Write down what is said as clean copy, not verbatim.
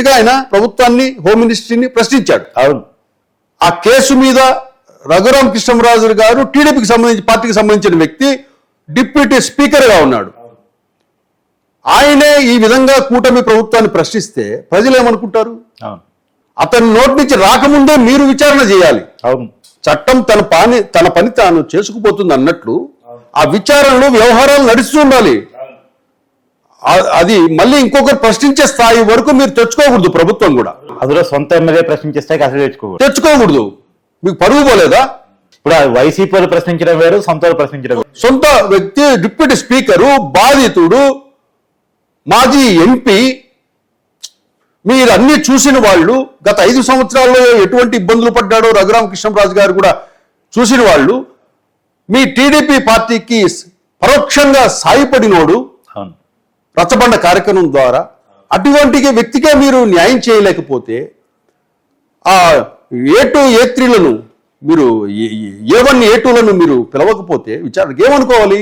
గా ఆయన ప్రభుత్వాన్ని, హోమ్ మినిస్ట్రీని ప్రశ్నించాడు. అవును. ఆ కేసు మీద రఘురామ కృష్ణరాజు గారు టీడీపీకి సంబంధించి, పార్టీకి సంబంధించిన వ్యక్తి, డిప్యూటీ స్పీకర్ గా ఉన్నాడు. ఆయనే ఈ విధంగా కూటమి ప్రభుత్వాన్ని ప్రశ్నిస్తే ప్రజలు ఏమనుకుంటారు? అవును. అతని నోటి నుంచి రాకముందే మీరు విచారణ చేయాలి. అవును. చట్టం తన పని తాను చేసుకుపోతుంది అన్నట్లు ఆ విచారణలో వ్యవహారాలు నడుస్తూ ఉండాలి. అది మళ్ళీ ఇంకొకరు ప్రశ్నించే స్థాయి వరకు మీరు తెచ్చుకోకూడదు. ప్రభుత్వం కూడా అందులో సొంత ఎమ్మెల్యే ప్రశ్నించే స్థాయికి అసలు తెచ్చుకోకూడదు. మీకు పరువు పోలేదా? ఇప్పుడు వైసీపీ వాళ్ళు ప్రశ్నించడం వేరు, సొంత వాళ్ళు ప్రశ్నించడం వేరు. సొంత వ్యక్తి, డిప్యూటీ స్పీకరు, బాధితుడు, మాజీ ఎంపీ, మీరు అన్ని చూసిన వాళ్ళు, గత 5 సంవత్సరాల్లో ఎటువంటి ఇబ్బందులు పడ్డాడో రఘురామ కృష్ణరాజు గారు కూడా చూసిన వాళ్ళు, మీ టీడీపీ పార్టీకి పరోక్షంగా సాయపడినోడు రచ్చబండ కార్యక్రమం ద్వారా, అటువంటి వ్యక్తికే మీరు న్యాయం చేయలేకపోతే ఆ A2, A3లను మీరు A1, A2లను మీరు పిలవకపోతే విచారణకు ఏమనుకోవాలి?